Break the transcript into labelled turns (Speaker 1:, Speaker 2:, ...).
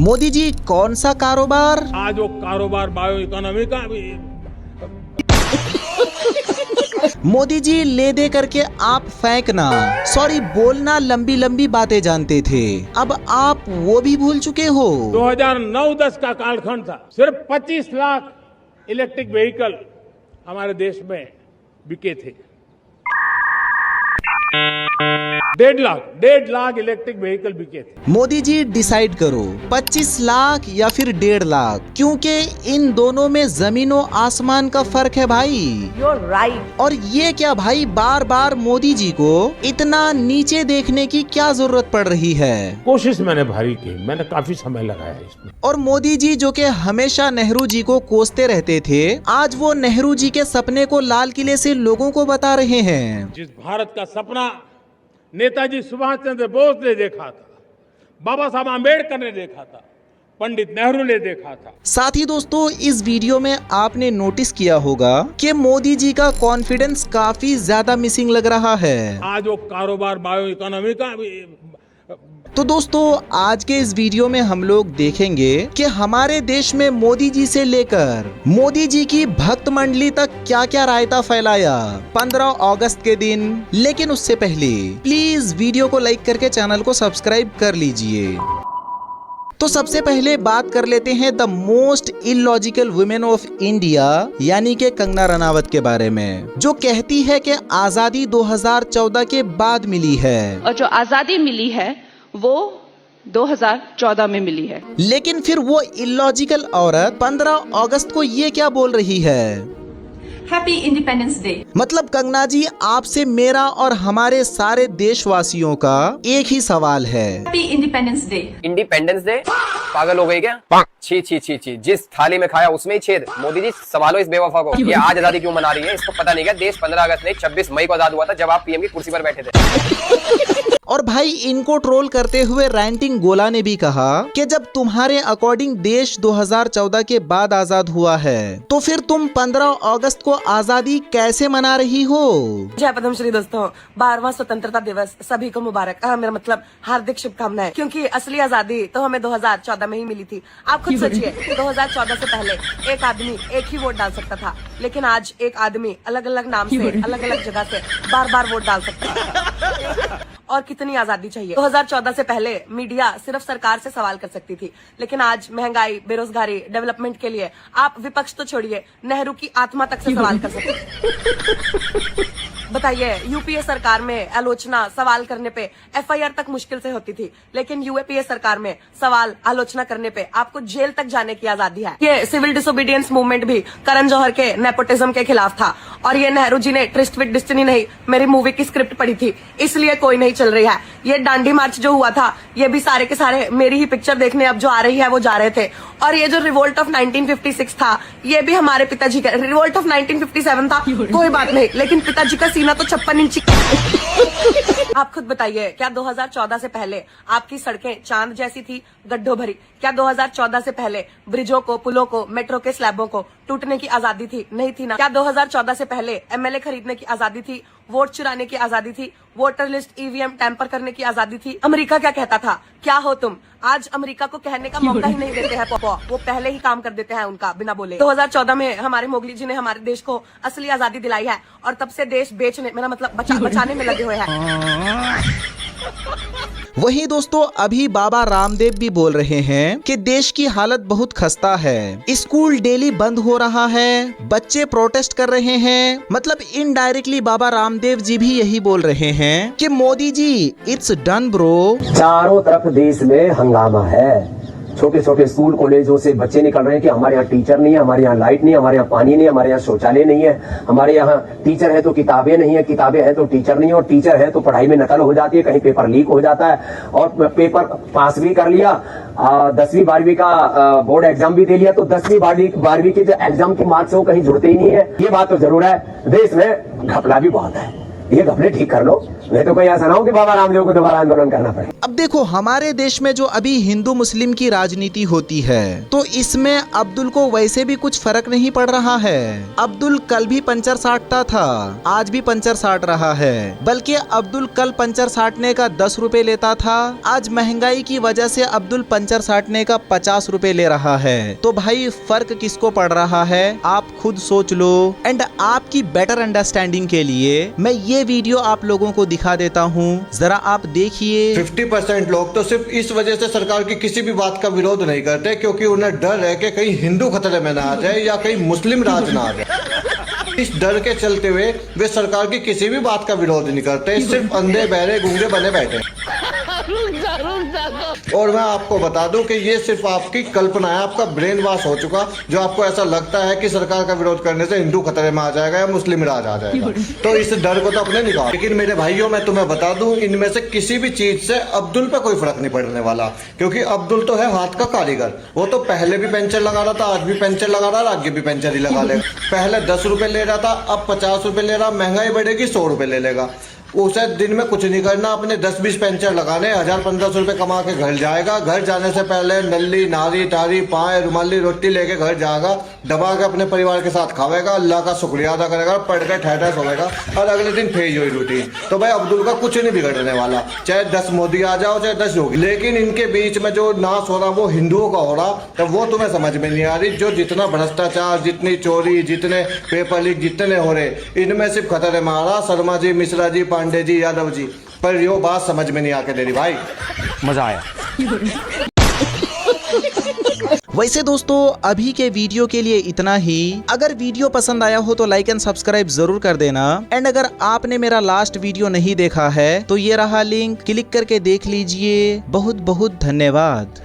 Speaker 1: मोदी जी कौन सा कारोबार?
Speaker 2: आज वो कारोबार बायो इकोनॉमी का भी।
Speaker 1: मोदी जी ले दे करके आप फेंकना, सॉरी बोलना, लंबी लंबी बातें जानते थे, अब आप वो भी भूल चुके हो।
Speaker 2: 2009-10 का कालखंड था, सिर्फ 25 लाख इलेक्ट्रिक व्हीकल हमारे देश में बिके थे। 1.5 लाख इलेक्ट्रिक व्हीकल बिके थे।
Speaker 1: मोदी जी डिसाइड करो 25 लाख या फिर 1.5 लाख, क्योंकि इन दोनों में जमीनों आसमान का फर्क है भाई।
Speaker 3: You're right.
Speaker 1: और ये क्या भाई, बार बार मोदी जी को इतना नीचे देखने की क्या जरूरत पड़ रही है?
Speaker 2: कोशिश मैंने भारी की, मैंने काफी समय लगाया इसमें।
Speaker 1: और मोदी जी जो कि हमेशा नेहरू जी को कोसते रहते थे, आज वो नेहरू जी के सपने को लाल किले से लोगों को बता रहे हैं।
Speaker 2: जिस भारत का सपना नेताजी सुभाष चंद्र बोस ने देखा था, बाबा साहब आम्बेडकर ने देखा था, पंडित नेहरू ने देखा था।
Speaker 1: साथ ही दोस्तों, इस वीडियो में आपने नोटिस किया होगा कि मोदी जी का कॉन्फिडेंस काफी ज्यादा मिसिंग लग रहा है।
Speaker 2: आज वो कारोबार बायो इकोनॉमी का भी।
Speaker 1: तो दोस्तों, आज के इस वीडियो में हम लोग देखेंगे कि हमारे देश में मोदी जी से लेकर मोदी जी की भक्त मंडली तक क्या क्या रायता फैलाया 15 अगस्त के दिन। लेकिन उससे पहले प्लीज वीडियो को लाइक करके चैनल को सब्सक्राइब कर लीजिए। तो सबसे पहले बात कर लेते हैं the most illogical women of India, यानी कि कंगना रनावत के बारे में, जो कहती है कि आजादी 2014 के बाद मिली है
Speaker 4: और जो आजादी मिली है वो 2014 में मिली है।
Speaker 1: लेकिन फिर वो इलॉजिकल औरत 15 अगस्त को ये क्या बोल रही है?
Speaker 3: Happy Independence Day.
Speaker 1: मतलब कंगना जी, आपसे मेरा और हमारे सारे देशवासियों का एक ही सवाल है।
Speaker 3: Happy Independence Day.
Speaker 5: Independence day? पागल हो गई क्या? छी छी छी छी, जिस थाली में खाया उसमें ही छेद। मोदी जी संभालो इस बेवफा को। ये आज आजादी क्यों मना रही है, इसको पता नहीं क्या देश 15 अगस्त नहीं 26 मई को आजाद हुआ था, जब आप पीएम की कुर्सी पर बैठे थे।
Speaker 1: और भाई, इनको ट्रोल करते हुए रैंटिंग गोला ने भी कहा कि जब तुम्हारे अकॉर्डिंग देश 2014 के बाद आजाद हुआ है, तो फिर तुम 15 अगस्त को आजादी कैसे मना रही हो?
Speaker 6: जय पद्मश्री दोस्तों, 12वां स्वतंत्रता दिवस सभी को मुबारक। मेरा मतलब हार्दिक शुभकामनाएं, क्योंकि असली आजादी तो हमें 2014 में ही मिली थी। आप खुद सोचिए, 2014 से पहले एक आदमी एक ही वोट डाल सकता था, लेकिन आज एक आदमी अलग अलग नाम से अलग अलग जगह से बार बार वोट डाल सकता है। और कितनी आजादी चाहिए? 2014 से पहले मीडिया सिर्फ सरकार से सवाल कर सकती थी, लेकिन आज महंगाई, बेरोजगारी, डेवलपमेंट के लिए आप विपक्ष तो छोड़िए, नेहरू की आत्मा तक से सवाल कर सकते हैं। बताइए, यूपीए सरकार में आलोचना सवाल करने पे एफआईआर तक मुश्किल से होती थी, लेकिन यूएपीए सरकार में सवाल आलोचना करने पे आपको जेल तक जाने की आजादी है। ये सिविल डिसोबीडियंस मूवमेंट भी करण जौहर के नेपोटिज्म के खिलाफ था, और ये नेहरू जी ने ट्रिस्ट विद डेस्टिनी नहीं, मेरी मूवी की स्क्रिप्ट पढ़ी थी, इसलिए कोई नहीं चल रही है। ये दांडी मार्च जो हुआ था, ये भी सारे के सारे मेरी ही पिक्चर देखने अब जो आ रही है वो जा रहे थे। और ये जो रिवोल्ट ऑफ 1956 था, ये भी हमारे पिताजी का। रिवोल्ट ऑफ 1957 था, कोई बात नहीं, लेकिन पिताजी का सीना तो 56 इंच। आप खुद बताइए, क्या 2014 से पहले आपकी सड़कें चांद जैसी थी, गड्ढों भरी? क्या 2014 से पहले ब्रिजों को, पुलों को, मेट्रो के स्लैबों को टूटने की आजादी थी? नहीं थी ना। क्या 2014 से पहले एमएलए खरीदने की आजादी थी, वोट चुराने की आजादी थी, वोटर लिस्ट ईवीएम टैंपर करने की आजादी थी? अमेरिका क्या कहता था, क्या हो तुम? आज अमेरिका को कहने का मौका ही नहीं देते हैं, वो पहले ही काम कर देते हैं उनका बिना बोले। 2014 में हमारे मोगली जी ने हमारे देश को असली आजादी दिलाई है, और तब से देश बेचने, मेरा मतलब बचाने में लगे हुए हैं।
Speaker 1: वहीं दोस्तों, अभी बाबा रामदेव भी बोल रहे हैं कि देश की हालत बहुत खस्ता है, स्कूल डेली बंद हो रहा है, बच्चे प्रोटेस्ट कर रहे हैं। मतलब इनडायरेक्टली बाबा रामदेव जी भी यही बोल रहे हैं कि Modi ji, it's done bro.
Speaker 7: चारों तरफ देश में हंगामा है। छोटे छोटे स्कूल कॉलेजों से बच्चे निकल रहे हैं कि हमारे यहाँ टीचर नहीं है, हमारे यहाँ लाइट नहीं है, हमारे यहाँ पानी नहीं है, हमारे यहाँ शौचालय नहीं है, हमारे यहाँ टीचर है तो किताबें नहीं है, किताबें है तो टीचर नहीं है, और टीचर है तो पढ़ाई में नकल हो जाती है, कहीं पेपर लीक हो जाता है, और पेपर पास भी कर लिया, 10वीं 12वीं का बोर्ड एग्जाम भी दे लिया, तो 10वीं 12वीं के जो एग्जाम के मार्क्स है वो कहीं जुड़ते ही नहीं है। ये बात तो जरूर है, देश में घपला भी बहुत है। ये घपले ठीक कर लो, नहीं तो कोई ऐसा ना हो कि बाबा रामदेव को दोबारा आंदोलन करना पड़े।
Speaker 1: अब देखो, हमारे देश में जो अभी हिंदू मुस्लिम की राजनीति होती है, तो इसमें अब्दुल को वैसे भी कुछ फर्क नहीं पड़ रहा है। अब्दुल कल भी पंचर साटता था, आज भी पंचर साट रहा है। बल्कि अब्दुल कल पंचर साटने का 10 रुपए लेता था, आज महंगाई की वजह से अब्दुल पंचर साटने का 50 रुपए ले रहा है। तो भाई फर्क किसको पड़ रहा है, आप खुद सोच लो। एंड आपकी बेटर अंडरस्टैंडिंग के लिए मैं ये वीडियो आप लोगों को दिखा देता हूँ, जरा आप देखिए।
Speaker 8: 50% लोग तो सिर्फ इस वजह से सरकार की किसी भी बात का विरोध नहीं करते क्योंकि उन्हें डर है कि कहीं हिंदू खतरे में ना आ जाए या कहीं मुस्लिम राज ना आ जाए। इस डर के चलते हुए वे सरकार की किसी भी बात का विरोध नहीं करते, सिर्फ अंधे बहरे गूंगे बने बैठे। और मैं आपको बता दूं कि ये सिर्फ आपकी कल्पना है, आपका ब्रेन वॉश हो चुका, जो आपको ऐसा लगता है कि सरकार का विरोध करने से हिंदू खतरे में आ जाएगा या मुस्लिम राज आ जाएगा। तो इस डर को तो अपने निकाल। लेकिन मेरे भाइयों, मैं तुम्हें बता दूं, इनमें से किसी भी चीज से अब्दुल पे कोई फर्क नहीं पड़ने वाला, क्योंकि अब्दुल तो है हाथ का कारीगर। वो तो पहले भी पेंचर लगा रहा था, आज भी पेंचर लगा रहा है, आगे भी पेंचर ही लगा लेगा। पहले 10 रुपए ले रहा था, अब 50 रुपए ले रहा, महंगाई बढ़ेगी 100 रुपए ले लेगा। उसे दिन में कुछ नहीं करना, अपने 10-20 पेंचर लगाने, 1000-1500 रुपए कमा के घर जाएगा। घर जाने से पहले नल्ली नारी तारी पाए रुमाली रोटी लेके घर जाएगा, दबा के अपने परिवार के साथ खावेगा, अल्लाह का शुक्रिया अदा करेगा, पढ़ के ठहरा सोएगा और अगले दिन फेज हुई रूटीन। तो भाई अब्दुल का कुछ नहीं बिगड़ने वाला, चाहे 10 मोदी आ जाओ चाहे 10 योगी। लेकिन इनके बीच में जो नाश हो रहा वो हिंदुओं का हो रहा, तो वो तुम्हें समझ में नहीं आ रही। जो जितना भ्रष्टाचार, जितनी चोरी, जितने पेपर लीक जितने हो रहे, इनमें सिर्फ खतरे में आ रहा शर्मा जी, मिश्रा जी, पांडे जी, यादव जी। पर यो बात समझ में नहीं आके दे रही भाई।
Speaker 5: मजा आया।
Speaker 1: वैसे दोस्तों, अभी के वीडियो के लिए इतना ही। अगर वीडियो पसंद आया हो तो लाइक एंड सब्सक्राइब जरूर कर देना। एंड अगर आपने मेरा लास्ट वीडियो नहीं देखा है तो ये रहा लिंक, क्लिक करके देख लीजिए। बहुत बहुत धन्यवाद।